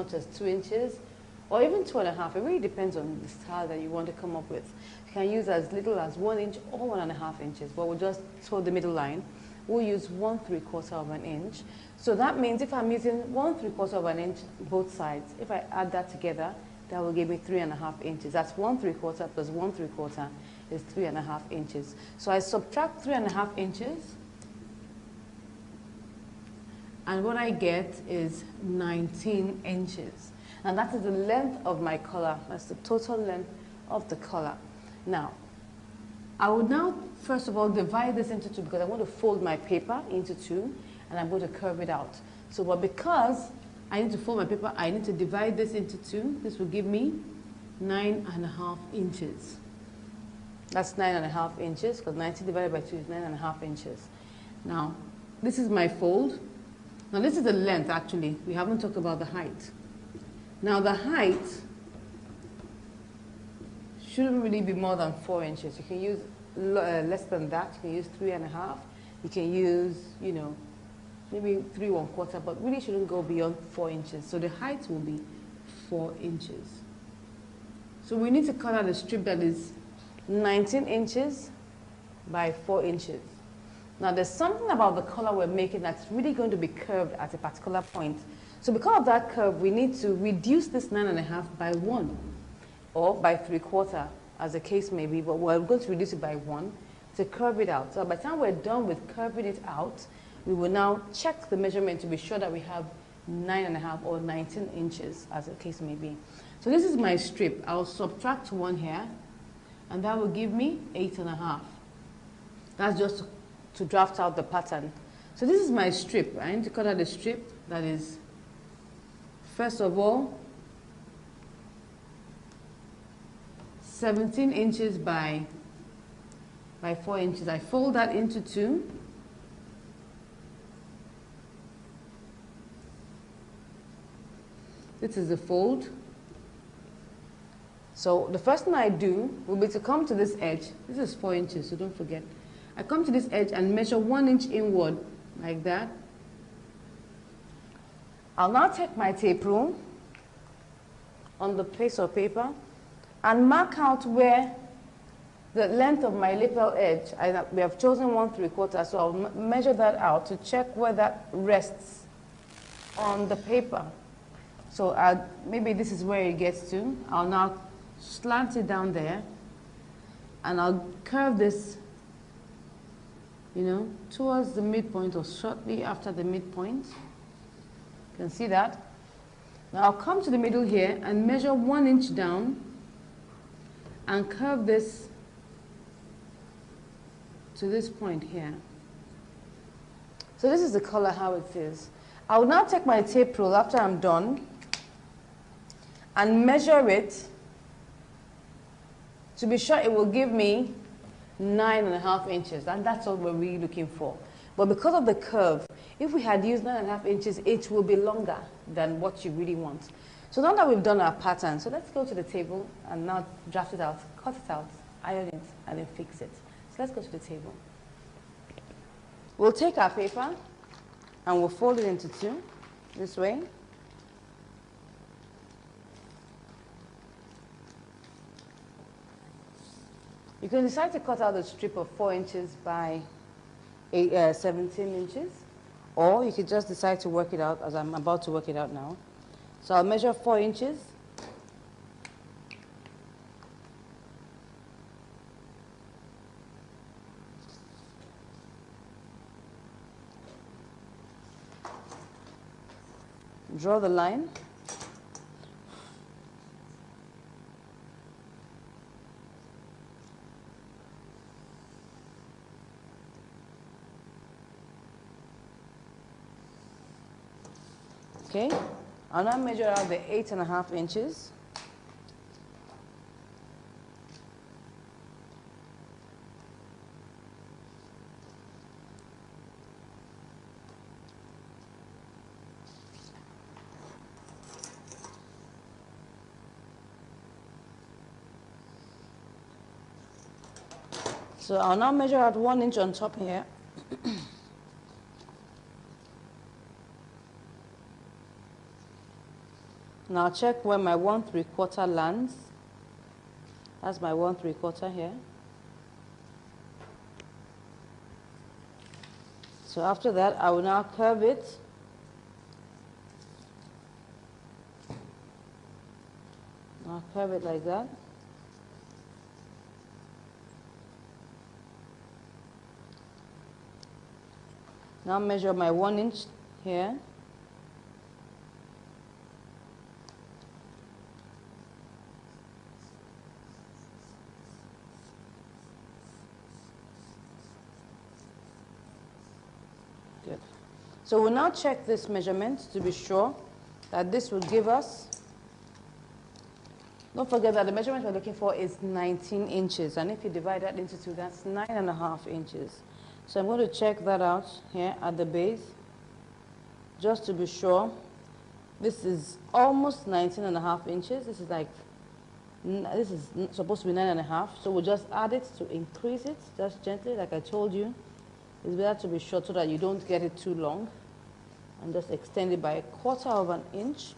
much as 2 inches or even 2.5. It really depends on the style that you want to come up with. You can use as little as 1 inch or 1.5 inches, but we'll just hold the middle line. We'll use 1/3 of an inch. So that means if I'm using 1/3 of an inch both sides, if I add that together, that will give me 3.5 inches. That's 1/3 plus 1/3 is 3.5 inches. So I subtract 3.5 inches, and what I get is 19 inches. And that is the length of my collar. That's the total length of the collar. Now, I would now, first of all, divide this into two because I want to fold my paper into two, and I'm going to curve it out. So, but because I need to fold my paper, I need to divide this into two. This will give me 9.5 inches. That's 9.5 inches, because 90 divided by 2 is 9.5 inches. Now, this is my fold. Now, this is the length, actually. We haven't talked about the height. Now, the height shouldn't really be more than 4 inches. You can use less than that. You can use 3.5. You can use, you know, maybe 3¼ but really shouldn't go beyond 4 inches. So the height will be 4 inches. So we need to cut out a strip that is 19 inches by 4 inches. Now there's something about the color we're making that's really going to be curved at a particular point. So because of that curve, we need to reduce this 9.5 by 1 or by 3/4 as the case may be, but we're going to reduce it by 1 to curve it out. So by the time we're done with curving it out, we will now check the measurement to be sure that we have 9.5 or 19 inches as the case may be. So this is my strip. I'll subtract 1 here, and that will give me 8.5. That's just to draft out the pattern. So this is my strip. I need to cut out a strip that is, first of all, 17 inches by 4 inches. I fold that into two. This is the fold. So the first thing I do will be to come to this edge. This is 4 inches, so don't forget. I come to this edge and measure 1 inch inward, like that. I'll now take my tape rule on the piece of paper and mark out where the length of my lapel edge, we have chosen 1/3, so I'll measure that out to check where that rests on the paper. So maybe this is where it gets to. I'll now slant it down there, and I'll curve this, you know, towards the midpoint or shortly after the midpoint. You can see that. Now I'll come to the middle here and measure 1 inch down and curve this to this point here. So this is the color how it is. I will now take my tape rule after I'm done and measure it to be sure it will give me 9.5 inches, and that's what we're really looking for. But because of the curve, if we had used 9.5 inches, it will be longer than what you really want. So now that we've done our pattern, so let's go to the table and now draft it out, cut it out, iron it, and then fix it. So let's go to the table. We'll take our paper and we'll fold it into two, this way. You can decide to cut out a strip of 4 inches by 17 inches, or you could just decide to work it out as I'm about to work it out now. So I'll measure 4 inches. Draw the line. Okay, I'll now measure out the 8.5 inches. So I'll now measure out 1 inch on top here. Now check where my 1/3 lands. That's my 1/3 here. So after that, I will now curve it. I'll curve it like that. Now measure my 1 inch here. Good. So we'll now check this measurement to be sure that this will give us, don't forget that the measurement we're looking for is 19 inches. And if you divide that into 2, that's 9.5 inches. So I'm going to check that out here at the base, just to be sure. This is almost 19.5 inches. This is like, this is supposed to be 9.5. So we'll just add it to increase it, just gently, like I told you. It's better to be short so that you don't get it too long. And just extend it by 1/4 inch.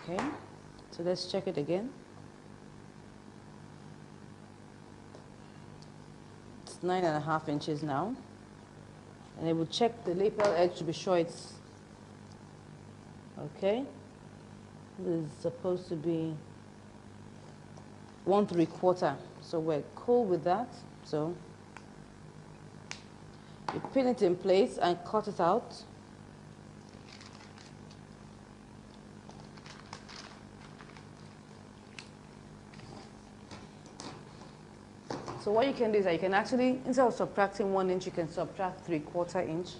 Okay, so let's check it again. It's 9.5 inches now. And I will check the lapel edge to be sure it's okay. This is supposed to be 1/3. So we're cool with that. So you pin it in place and cut it out. So what you can do is that you can actually, instead of subtracting 1 inch, you can subtract 3/4 inch.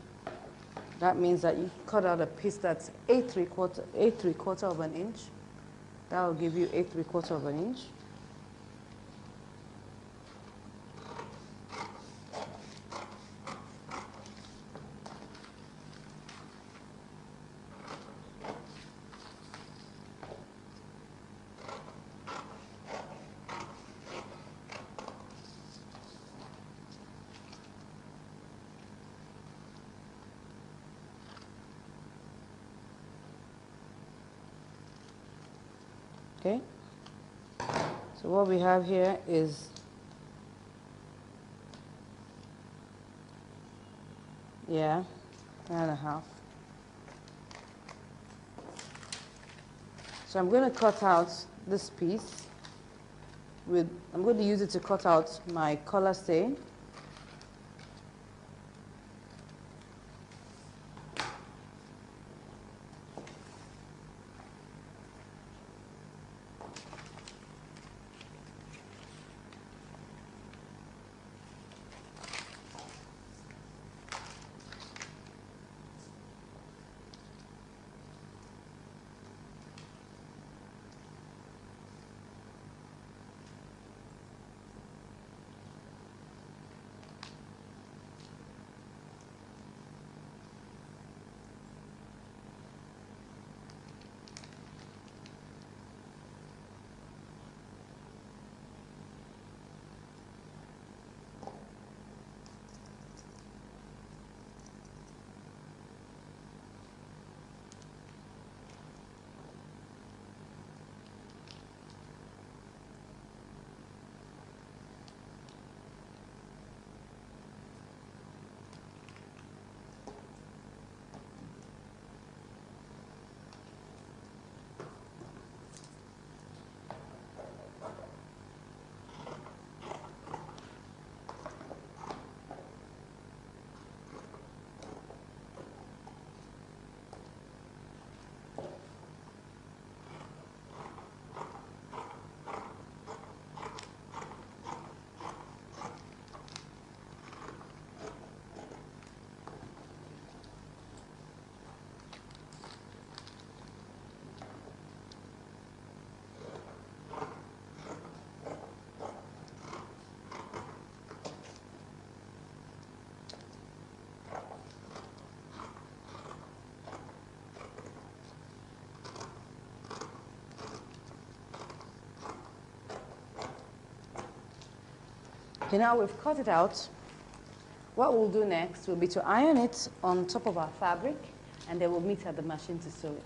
That means that you cut out a piece that's 8/3 inch. That will give you 8/3 inch. Okay, so what we have here is, yeah, 9.5. So I'm going to cut out this piece with, I'm going to use it to cut out my collar stain. Okay, now we've cut it out. What we'll do next will be to iron it on top of our fabric, and then we'll meet at the machine to sew it.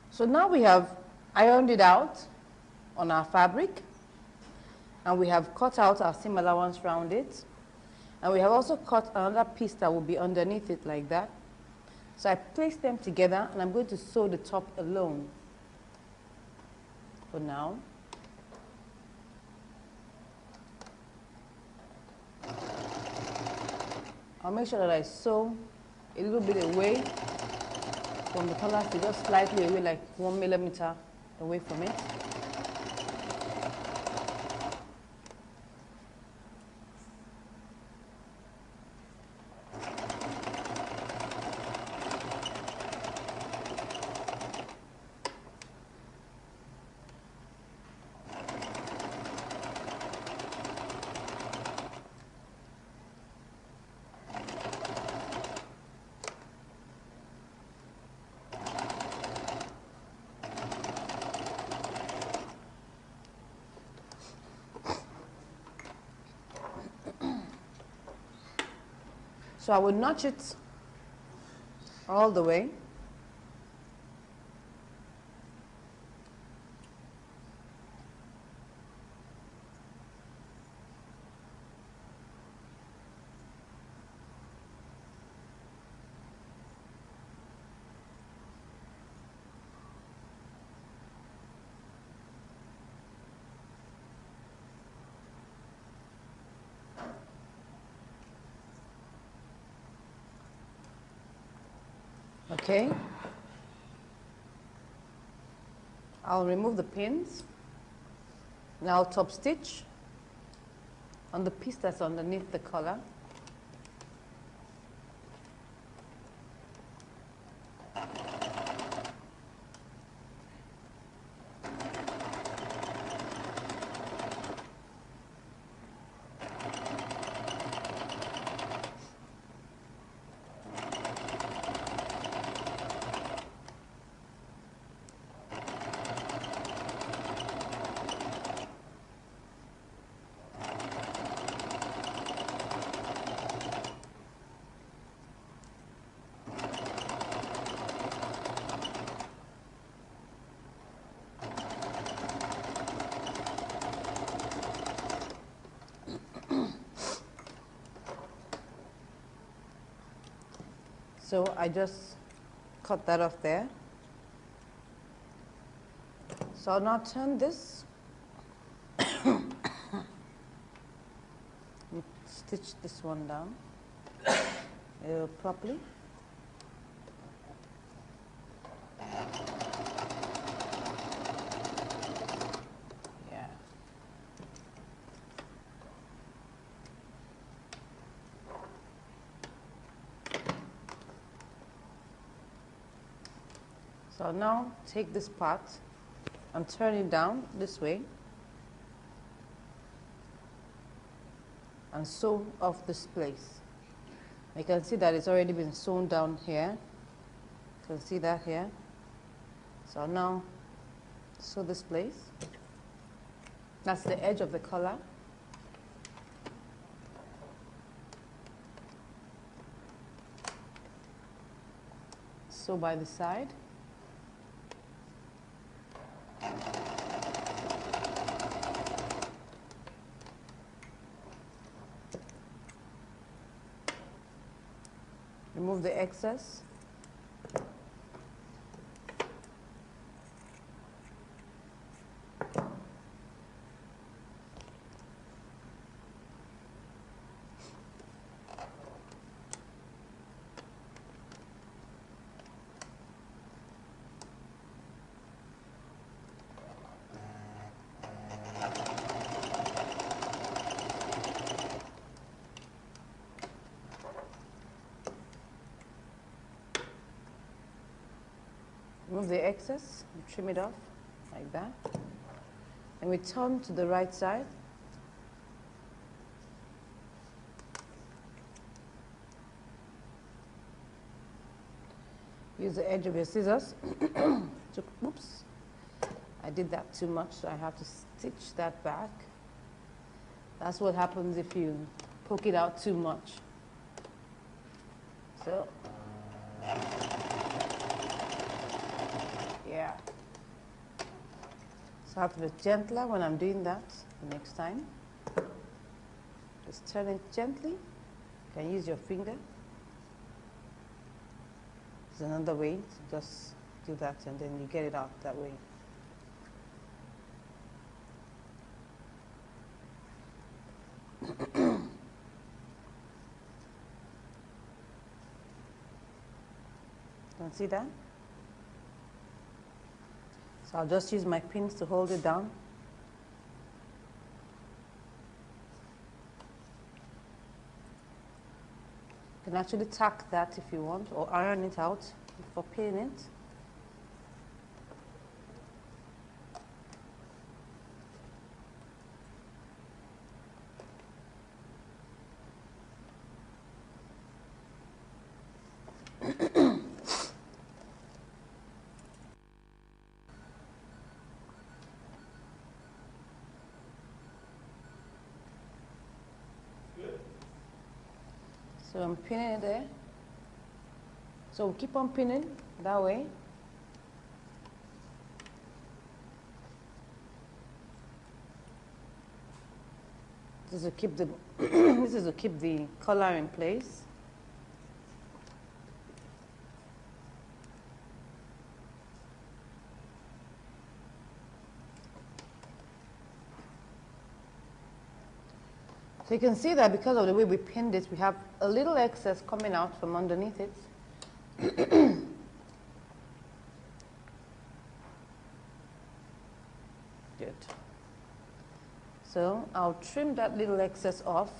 So now we have ironed it out on our fabric, and we have cut out our seam allowance around it, and we have also cut another piece that will be underneath it like that. So I place them together, and I'm going to sew the top alone for now. I'll make sure that I sew a little bit away from the collar, so just slightly away, like 1 millimeter away from it. So I will notch it all the way. Okay, I'll remove the pins. Now top stitch on the piece that's underneath the collar. So I just cut that off there. So I'll now turn this and stitch this one down properly. Yeah. So I'll now take this part and turn it down this way and sew off this place. You can see that it's already been sewn down here. You can see that here. So I'll now sew this place. That's the edge of the collar. Sew by the side. Remove the excess. Remove the excess, trim it off like that. And we turn to the right side. Use the edge of your scissors. Oops, I did that too much, so I have to stitch that back. That's what happens if you poke it out too much. So, yeah. So I have to be gentler when I'm doing that the next time. Just turn it gently. You can use your finger. There's another way to just do that, and then you get it out that way. Don't see that? So I'll just use my pins to hold it down. You can actually tack that if you want, or iron it out before pinning it. So I'm pinning it there. So we'll keep on pinning that way. This is to keep the this is to keep the collar in place. So you can see that because of the way we pinned it, we have a little excess coming out from underneath it. Good. So I'll trim that little excess off.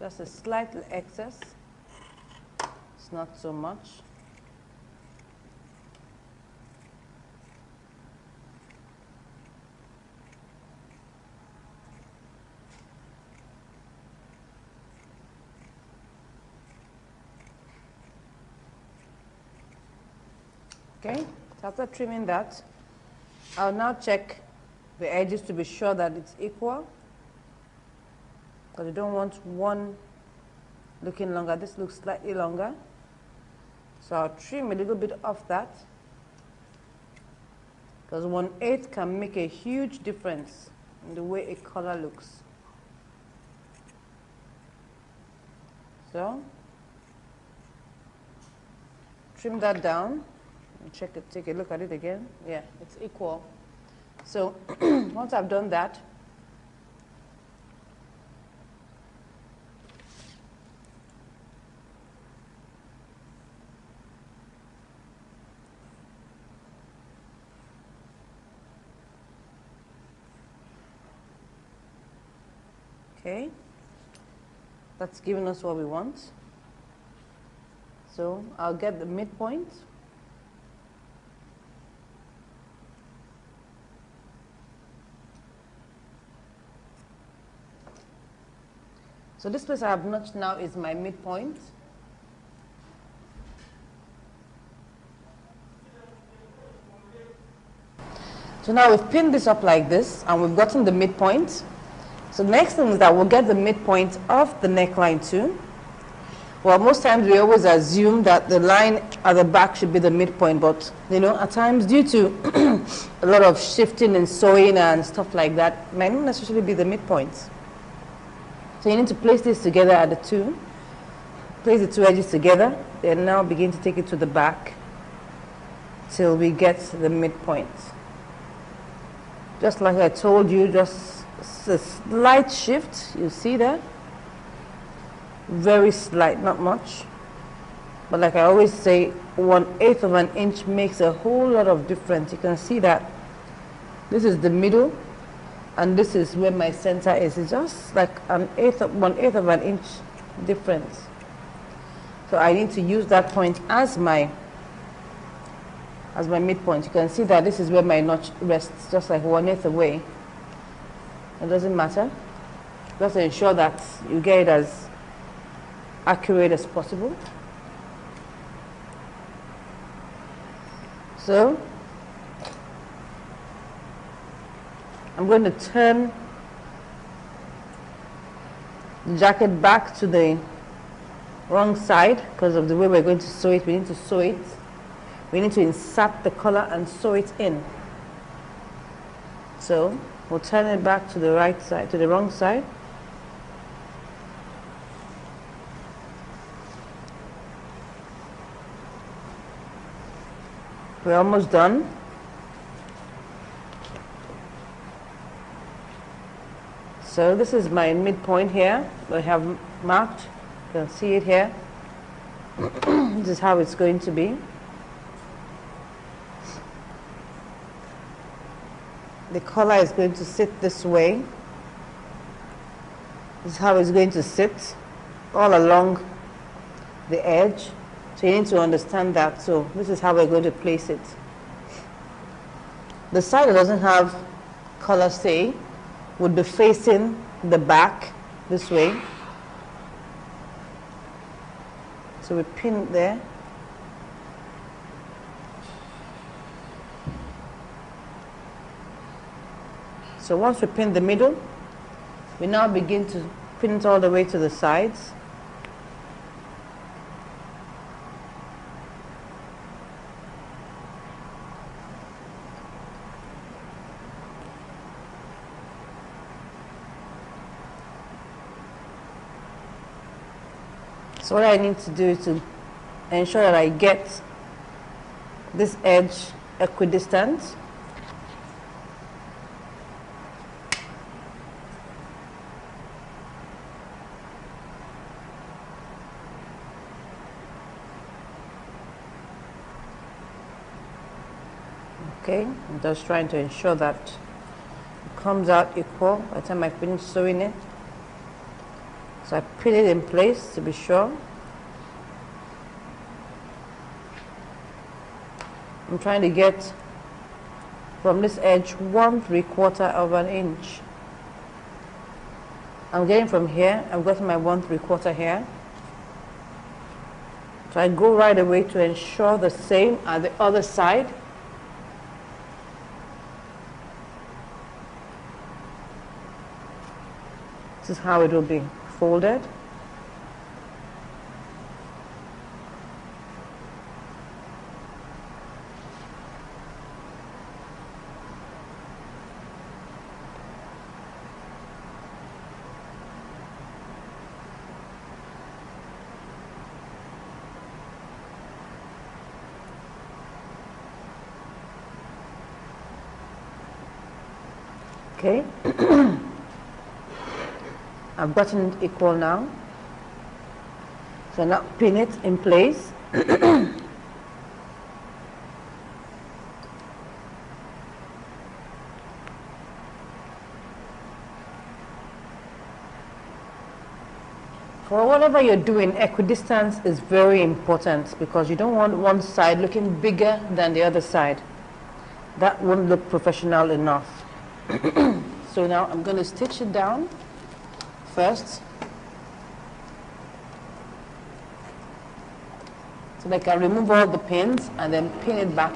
Just a slight excess. It's not so much. Okay, so after trimming that, I'll now check the edges to be sure that it's equal, because you don't want one looking longer. This looks slightly longer, so I'll trim a little bit off that, because 1/8 can make a huge difference in the way a color looks. So trim that down. Check it, take a look at it again. Yeah, it's equal. So once I've done that, okay, that's giving us what we want. So I'll get the midpoint. So this place I have notched now is my midpoint. So now we've pinned this up like this, and we've gotten the midpoint. So the next thing is that we'll get the midpoint of the neckline too. Well, most times we always assume that the line at the back should be the midpoint, but you know, at times due to a lot of shifting and sewing and stuff like that, it might not necessarily be the midpoint. So you need to place this together at the two. Place the two edges together, then now begin to take it to the back till we get the midpoint. Just like I told you, just a slight shift, you see that? Very slight, not much. But like I always say, 1/8 of an inch makes a whole lot of difference. You can see that this is the middle, and this is where my center is. It's just like 1/8 of an inch difference. So I need to use that point as my midpoint. You can see that this is where my notch rests, just like 1/8 away. It doesn't matter. Just ensure that you get it as accurate as possible. So I'm going to turn jacket back to the wrong side because of the way we're going to sew it. We need to sew it. We need to insert the collar and sew it in. So we'll turn it back to the right side, to the wrong side. We're almost done. So this is my midpoint here. I have marked. You can see it here. This is how it's going to be. The collar is going to sit this way. This is how it's going to sit all along the edge. So you need to understand that. So this is how we're going to place it. The side that doesn't have collar stay would be facing the back this way. So we pin it there. So once we pin the middle, we now begin to pin it all the way to the sides. So what I need to do is to ensure that I get this edge equidistant. Okay, I'm just trying to ensure that it comes out equal by the time I finish sewing it. So I pin it in place to be sure. I'm trying to get from this edge 1/3 of an inch. I'm getting from here, I've got my 1/3 here. So I go right away to ensure the same at the other side. This is how it will be folded. Okay. I've gotten it equal now. So now pin it in place. For whatever you're doing, equidistance is very important because you don't want one side looking bigger than the other side. That won't look professional enough. So now I'm going to stitch it down first, so that I can remove all the pins and then pin it back.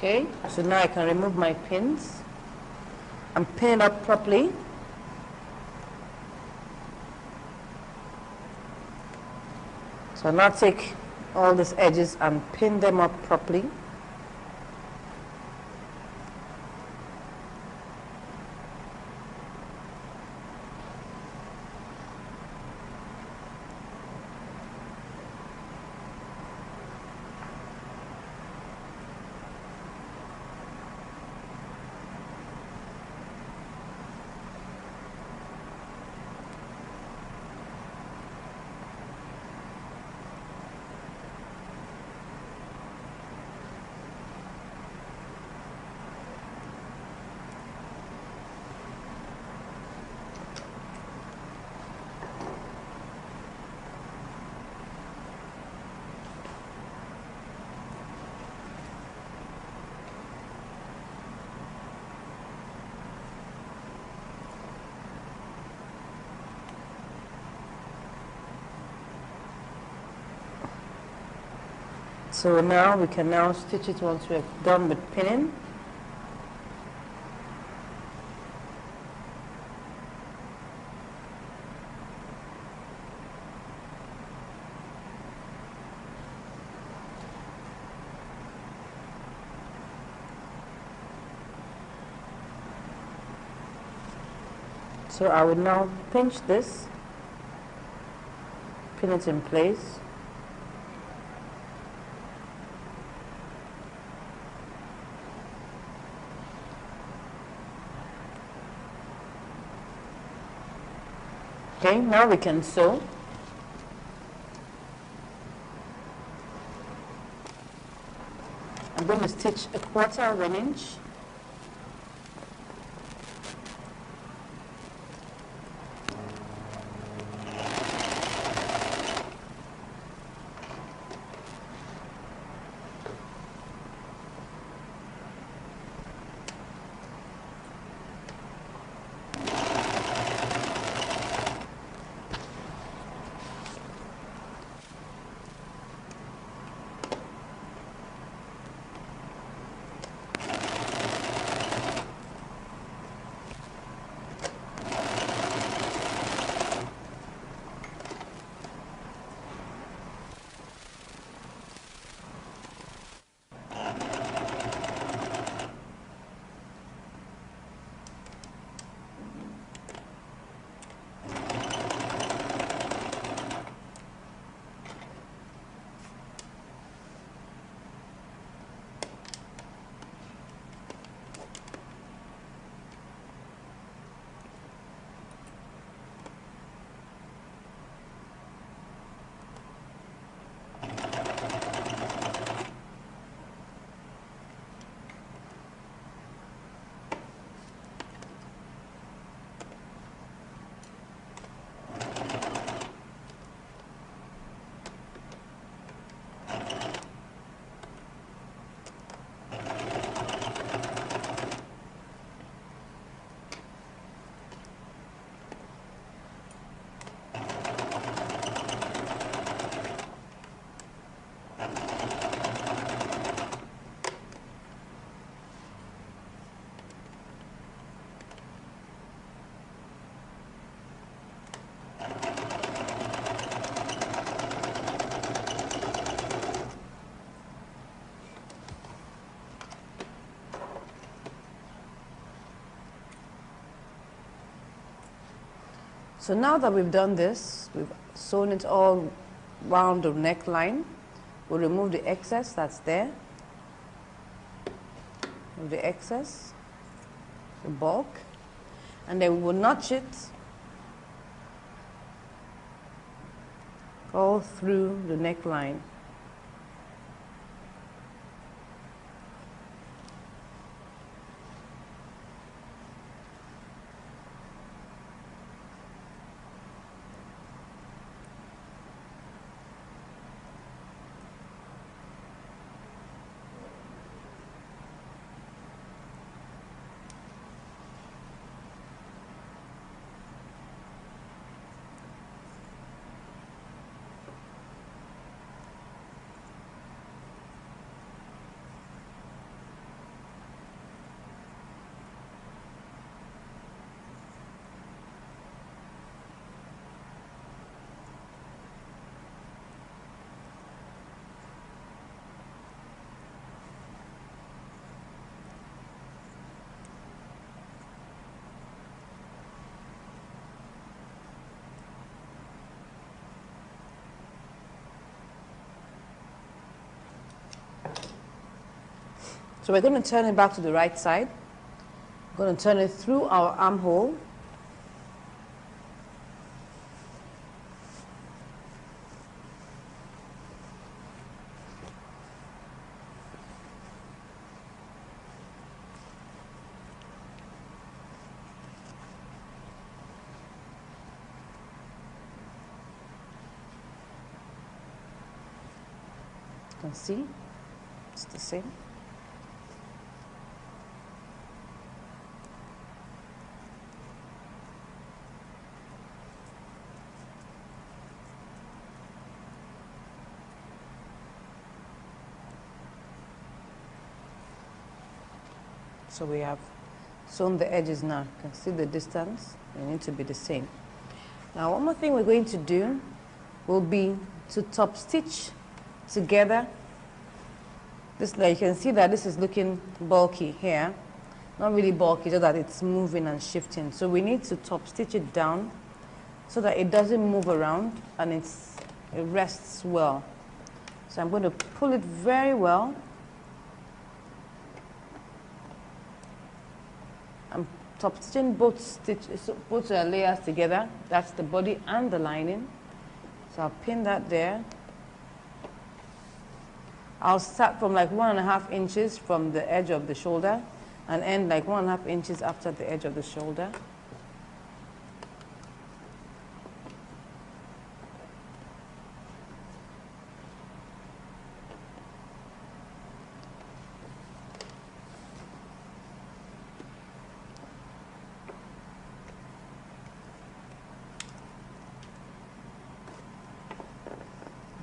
Okay, so now I can remove my pins and pin it up properly. So now take all these edges and pin them up properly. So now we can now stitch it once we're done with pinning. So I will now pinch this, pin it in place. Okay, now we can sew. I'm going to stitch 1/4 of an inch. So now that we've done this, we've sewn it all round the neckline. We'll remove the excess that's there. Remove the excess, the bulk, and then we will notch it all through the neckline. So we're going to turn it back to the right side. We're going to turn it through our armhole. You can see it's the same. So we have sewn the edges now. You can see the distance. They need to be the same. Now one more thing we're going to do will be to top stitch together. This, like you can see that this is looking bulky here. Not really bulky, just that it's moving and shifting. So we need to top stitch it down so that it doesn't move around and it rests well. So I'm going to pull it very well. I'm top stitching both layers together. That's the body and the lining. So I'll pin that there. I'll start from like 1.5 inches from the edge of the shoulder and end like 1.5 inches after the edge of the shoulder.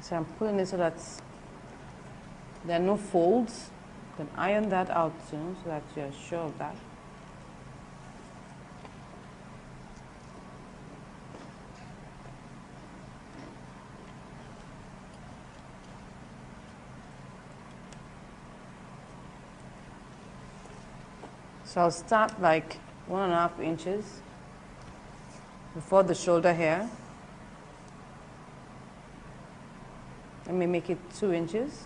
So I'm pulling it so that there are no folds. You can iron that out soon so that you're sure of that. So I'll start like 1.5 inches before the shoulder here. Let me make it 2 inches.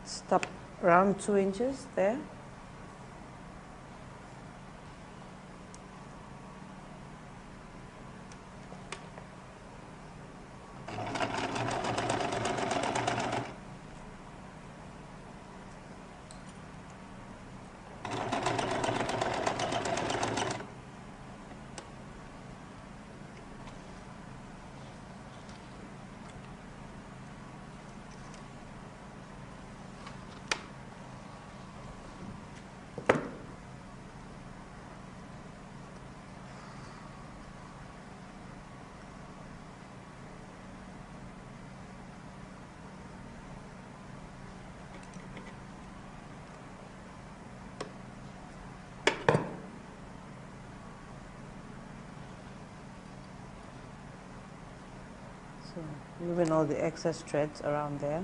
Stop around 2 inches there. So removing all the excess threads around there.